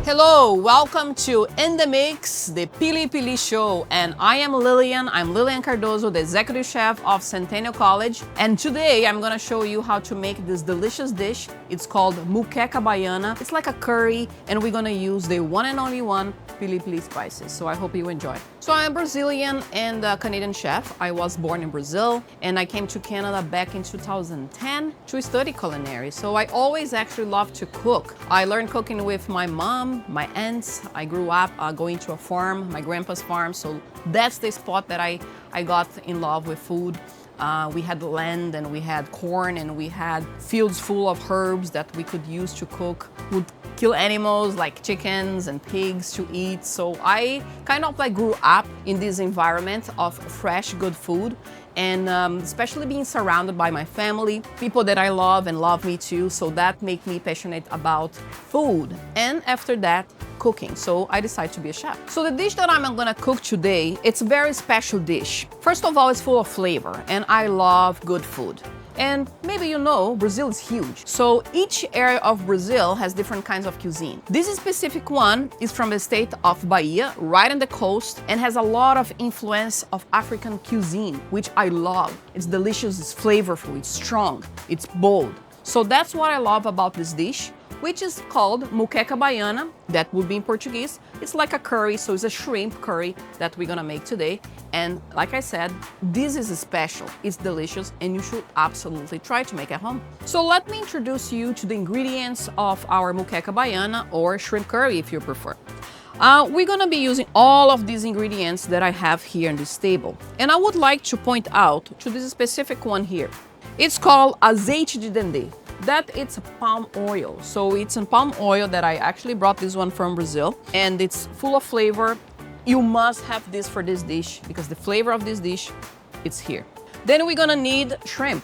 Hello, welcome to In the Mix, the PiliPili show, and I am Lilian. I'm Lilian Cardozo, the Executive Chef of Centennial College, and today I'm gonna show you how to make this delicious dish. It's called Moqueca Baiana. It's like a curry, and we're gonna use the one and only one PiliPili Spices, so I hope you enjoy. So I'm Brazilian and a Canadian chef. I was born in Brazil, and I came to Canada back in 2010 to study culinary, so I always actually love to cook. I learned cooking with my mom, my aunts. I grew up going to a farm, my grandpa's farm, so that's the spot that I got in love with food. We had land and we had corn and we had fields full of herbs that we could use to cook. Would kill animals like chickens and pigs to eat. So I kind of like grew up in this environment of fresh, good food. And especially being surrounded by my family, people that I love and love me too. So that made me passionate about food. And after that, cooking. So I decided to be a chef. So the dish that I'm gonna cook today, it's a very special dish. First of all, it's full of flavor and I love good food. And maybe you know, Brazil is huge. So each area of Brazil has different kinds of cuisine. This specific one is from the state of Bahia, right on the coast, and has a lot of influence of African cuisine, which I love. It's delicious, it's flavorful, it's strong, it's bold. So that's what I love about this dish, which is called Moqueca Baiana. That would be in Portuguese. It's like a curry, so it's a shrimp curry that we're gonna make today. And like I said, this is special, it's delicious, and you should absolutely try to make at home. So let me introduce you to the ingredients of our Moqueca Baiana, or shrimp curry if you prefer. We're gonna be using all of these ingredients that I have here on this table. And I would like to point out to this specific one here. It's called azeite de dendê. That it's palm oil. So it's in palm oil that I actually brought this one from Brazil, and it's full of flavor. You must have this for this dish because the flavor of this dish, it's here. Then we're gonna need shrimp.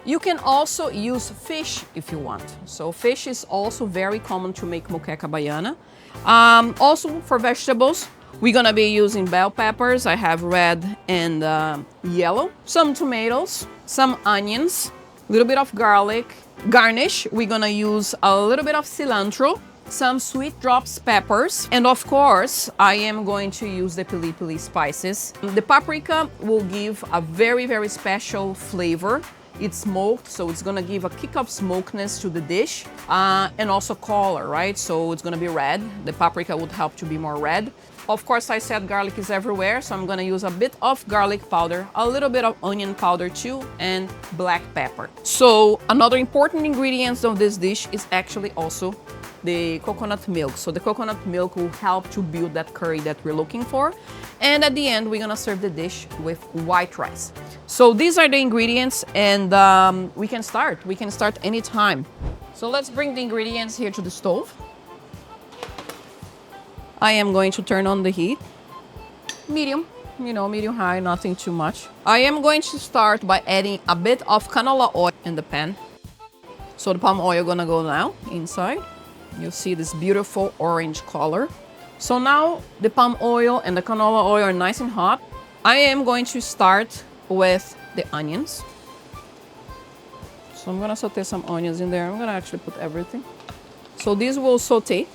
You can also use fish if you want. So fish is also very common to make Moqueca Baiana. Also for vegetables, we're gonna be using bell peppers. I have red and yellow. Some tomatoes, some onions, a little bit of garlic. Garnish, we're gonna use a little bit of cilantro, some sweet drops peppers, and of course, I am going to use the PiliPili spices. The paprika will give a very, very special flavor. It's smoked, so it's gonna give a kick of smokiness to the dish, and also color, right? So it's gonna be red. The paprika would help to be more red. Of course, I said garlic is everywhere, so I'm gonna use a bit of garlic powder, a little bit of onion powder too, and black pepper. So another important ingredient of this dish is actually also the coconut milk. So the coconut milk will help to build that curry that we're looking for. And at the end, we're gonna serve the dish with white rice. So these are the ingredients, and we can start. We can start anytime. So let's bring the ingredients here to the stove. I am going to turn on the heat. Medium, medium high, nothing too much. I am going to start by adding a bit of canola oil in the pan. So the palm oil gonna go now inside. You'll see this beautiful orange color. So now the palm oil and the canola oil are nice and hot. I am going to start with the onions. So I'm gonna saute some onions in there. I'm gonna actually put everything. So these will saute.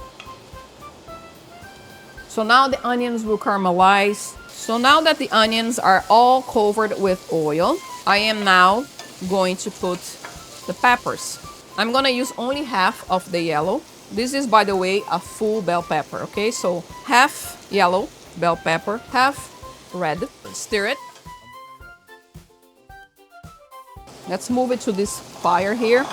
So now the onions will caramelize. So now that the onions are all covered with oil, I am now going to put the peppers. I'm gonna use only half of the yellow. This is, by the way, a full bell pepper, okay? So half yellow bell pepper, half red. Stir it. Let's move it to this fire here.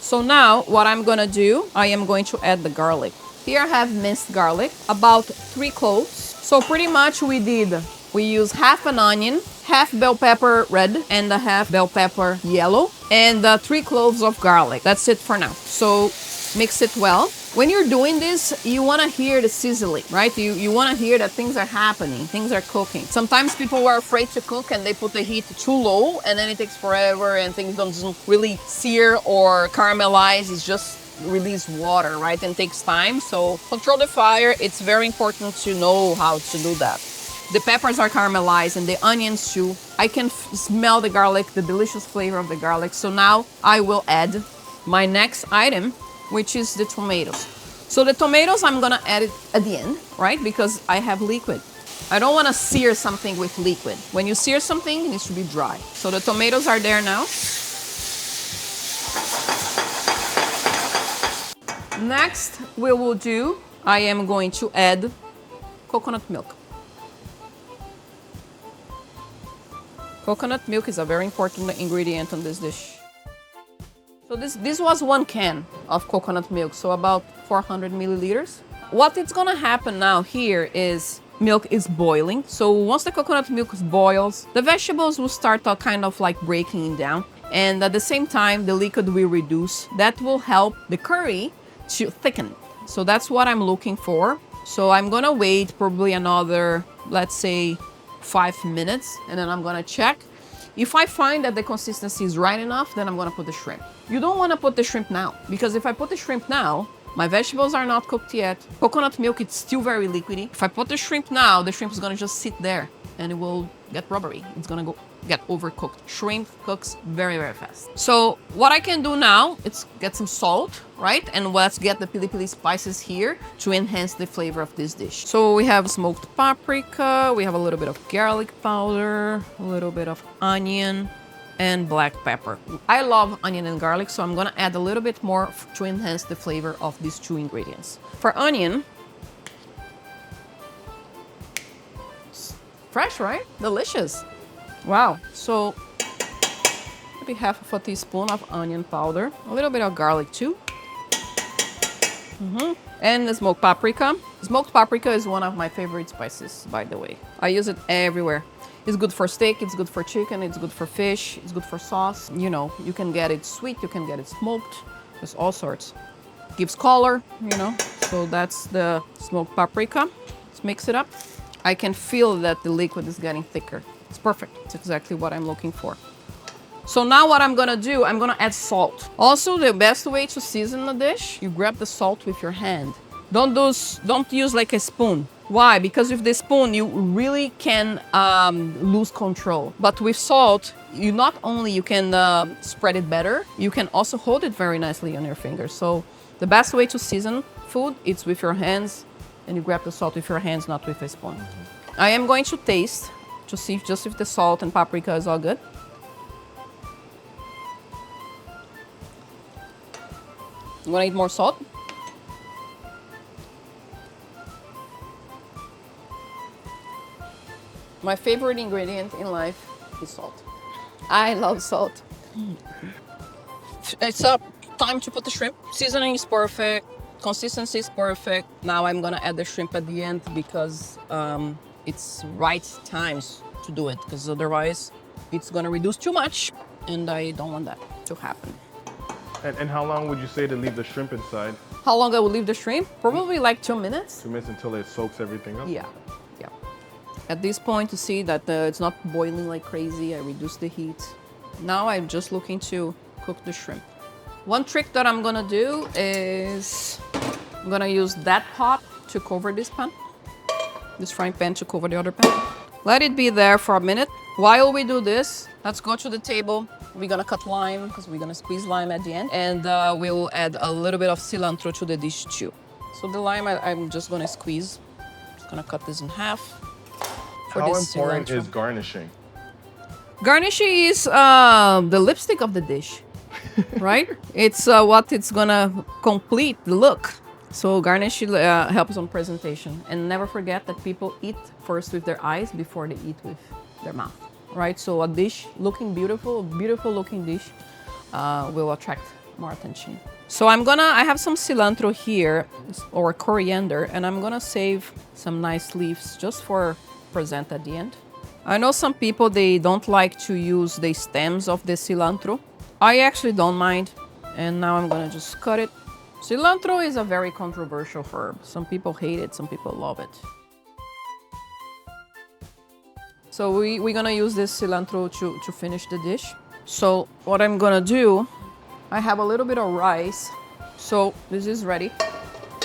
So now what I'm gonna do, I am going to add the garlic. Here I have minced garlic, about 3 cloves. So pretty much we use half an onion, half bell pepper red, and a half bell pepper yellow, and 3 cloves of garlic. That's it for now. So mix it well. When you're doing this, you wanna hear the sizzling, right? You wanna hear that things are happening, things are cooking. Sometimes people are afraid to cook and they put the heat too low and then it takes forever and things don't really sear or caramelize. It's just release water, right? And takes time. So control the fire. It's very important to know how to do that. The peppers are caramelized and the onions too. I can smell the garlic, the delicious flavor of the garlic. So now I will add my next item, which is the tomatoes. So the tomatoes, I'm gonna add it at the end, right? Because I have liquid. I don't wanna sear something with liquid. When you sear something, it needs to be dry. So the tomatoes are there now. Next, we will do, I am going to add coconut milk. Coconut milk is a very important ingredient on this dish. So this was 1 can of coconut milk, so about 400 milliliters. What is gonna happen now here is milk is boiling. So once the coconut milk boils, the vegetables will start kind of like breaking down. And at the same time, the liquid will reduce. That will help the curry to thicken. So that's what I'm looking for. So I'm gonna wait probably another, let's say 5 minutes, and then I'm gonna check. If I find that the consistency is right enough, then I'm gonna put the shrimp. You don't wanna put the shrimp now, because if I put the shrimp now, my vegetables are not cooked yet. Coconut milk, it's still very liquidy. If I put the shrimp now, the shrimp is gonna just sit there and it will get rubbery. It's gonna get overcooked. Shrimp cooks very, very fast. So what I can do now, is get some salt, right? And let's get the PiliPili spices here to enhance the flavor of this dish. So we have smoked paprika, we have a little bit of garlic powder, a little bit of onion, and black pepper. I love onion and garlic, so I'm gonna add a little bit more to enhance the flavor of these 2 ingredients. For onion, fresh, right? Delicious. Wow. So maybe half of a teaspoon of onion powder, a little bit of garlic too. And the smoked paprika. Smoked paprika is one of my favorite spices, by the way. I use it everywhere. It's good for steak, it's good for chicken, it's good for fish, it's good for sauce. You know, you can get it sweet, you can get it smoked. There's all sorts. Gives color, you know. So that's the smoked paprika. Let's mix it up. I can feel that the liquid is getting thicker. It's perfect. It's exactly what I'm looking for. So now what I'm gonna do, I'm gonna add salt. Also, the best way to season a dish, you grab the salt with your hand. Don't use like a spoon. Why? Because with the spoon, you really can lose control. But with salt, you not only you can spread it better, you can also hold it very nicely on your fingers. So the best way to season food, it's with your hands, and you grab the salt with your hands, not with a spoon. I am going to taste to see just if the salt and paprika is all good. You wanna eat more salt? My favorite ingredient in life is salt. I love salt. It's up. Time to put the shrimp. Seasoning is perfect. Consistency is perfect. Now I'm gonna add the shrimp at the end because it's right times to do it, because otherwise it's gonna reduce too much, and I don't want that to happen. And how long would you say to leave the shrimp inside? How long I will leave the shrimp? Probably like 2 minutes. 2 minutes until it soaks everything up? Yeah. At this point, you see that it's not boiling like crazy. I reduce the heat. Now I'm just looking to cook the shrimp. One trick that I'm gonna do is I'm gonna use that pot to cover this pan, this frying pan to cover the other pan. Let it be there for a minute. While we do this, let's go to the table. We're gonna cut lime because we're gonna squeeze lime at the end, and we'll add a little bit of cilantro to the dish too. So the lime, I'm just gonna squeeze. Just gonna cut this in half. How important is garnishing? Garnishing is the lipstick of the dish, right? It's what it's gonna complete the look. So garnish helps on presentation. And never forget that people eat first with their eyes before they eat with their mouth, right? So a dish looking beautiful, a beautiful looking dish will attract more attention. So I have some cilantro here, or coriander, and I'm gonna save some nice leaves just for present at the end. I know some people, they don't like to use the stems of the cilantro. I actually don't mind. And now I'm gonna just cut it. Cilantro is a very controversial herb. Some people hate it, some people love it. So we're gonna use this cilantro to finish the dish. So what I'm gonna do, I have a little bit of rice. So this is ready.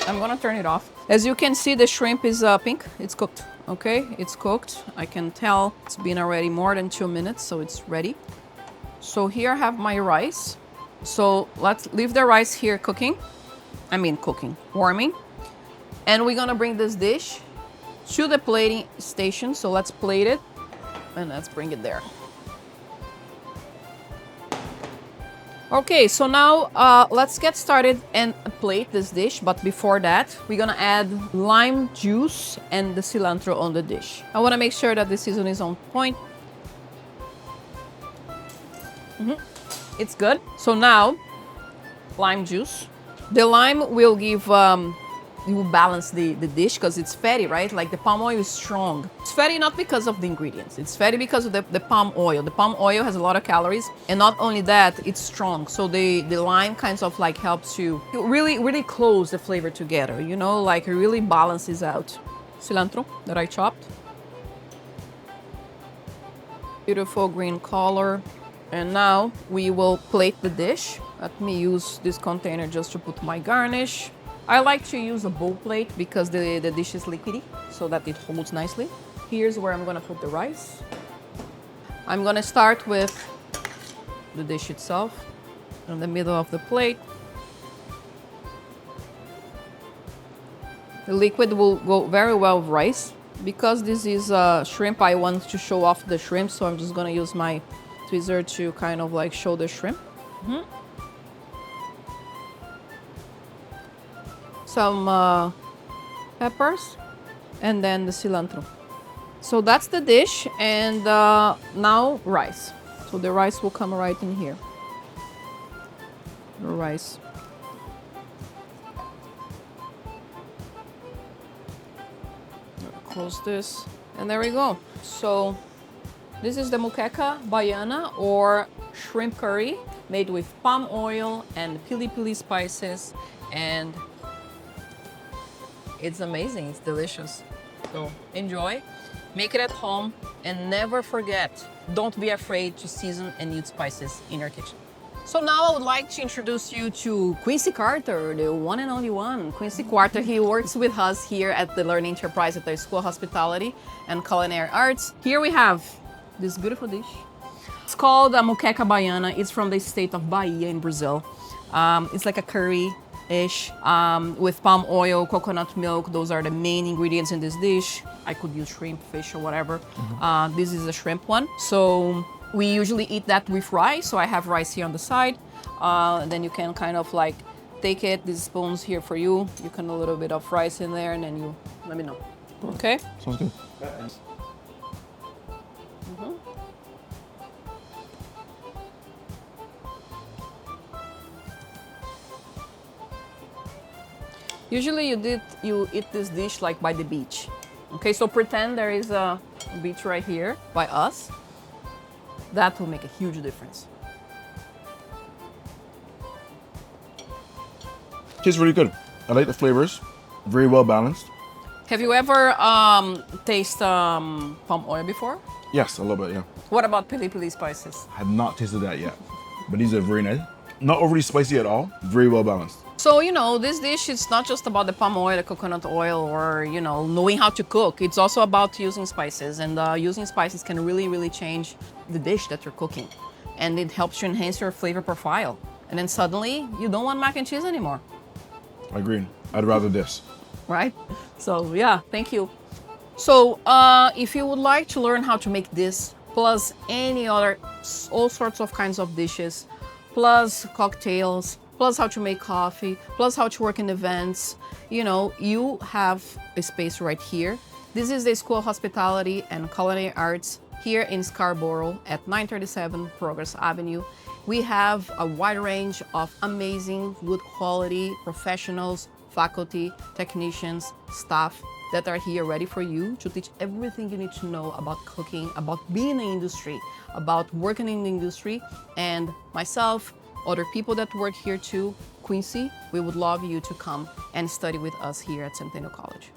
I'm gonna turn it off. As you can see, the shrimp is pink. It's cooked, okay? It's cooked. I can tell it's been already more than 2 minutes, so it's ready. So here I have my rice. So let's leave the rice here cooking. cooking, warming. And we're gonna bring this dish to the plating station. So let's plate it and let's bring it there. Okay, so now let's get started and plate this dish. But before that, we're gonna add lime juice and the cilantro on the dish. I wanna make sure that the season is on point. It's good. So now, lime juice. The lime will give, it will balance the dish because it's fatty, right? Like the palm oil is strong. It's fatty not because of the ingredients. It's fatty because of the palm oil. The palm oil has a lot of calories, and not only that, it's strong. So the lime kind of like helps you really close the flavor together, you know, like it really balances out. Cilantro that I chopped. Beautiful green color. And now we will plate the dish. Let me use this container just to put my garnish. I like to use a bowl plate because the dish is liquidy so that it holds nicely. Here's where I'm gonna put the rice. I'm gonna start with the dish itself in the middle of the plate. The liquid will go very well with rice. Because this is shrimp, I want to show off the shrimp, so I'm just gonna use my tweezer to kind of like show the shrimp. Some peppers and then the cilantro. So that's the dish, and now rice. So the rice will come right in here. The rice. Close this, and there we go. So this is the Moqueca Baiana, or shrimp curry, made with palm oil and PiliPili spices, and it's amazing, it's delicious. So enjoy, make it at home, and never forget, don't be afraid to season and use spices in your kitchen. So now I would like to introduce you to Quincy Carter, the one and only one. Quincy Carter, he works with us here at the Learning Enterprise at the School of Hospitality and Culinary Arts. Here we have this beautiful dish. It's called a Moqueca Baiana. It's from the state of Bahia in Brazil. It's like a curry-ish with palm oil, coconut milk. Those are the main ingredients in this dish. I could use shrimp, fish, or whatever. This is a shrimp one. So we usually eat that with rice. So I have rice here on the side. And then you can kind of like take it, these spoons here for you. You can a little bit of rice in there, and then you let me know. Okay? Sounds good. Usually you eat this dish like by the beach. Okay, so pretend there is a beach right here by us. That will make a huge difference. Tastes really good. I like the flavors. Very well balanced. Have you ever tasted palm oil before? Yes, a little bit, yeah. What about PiliPili spices? I have not tasted that yet, but these are very nice. Not overly spicy at all. Very well balanced. So, you know, this dish is not just about the palm oil, the coconut oil, or, you know, knowing how to cook. It's also about using spices, and using spices can really change the dish that you're cooking. And it helps you enhance your flavor profile. And then suddenly, you don't want mac and cheese anymore. I agree. I'd rather this. Right? So, yeah, thank you. So, if you would like to learn how to make this, plus any other, all sorts of kinds of dishes, plus cocktails, plus how to make coffee, plus how to work in events, you know, you have a space right here. This is the School of Hospitality and Culinary Arts here in Scarborough at 937 Progress Avenue. We have a wide range of amazing, good quality professionals, faculty, technicians, staff that are here ready for you to teach everything you need to know about cooking, about being in the industry, about working in the industry, and myself, other people that work here too, Quincy, we would love you to come and study with us here at Centennial College.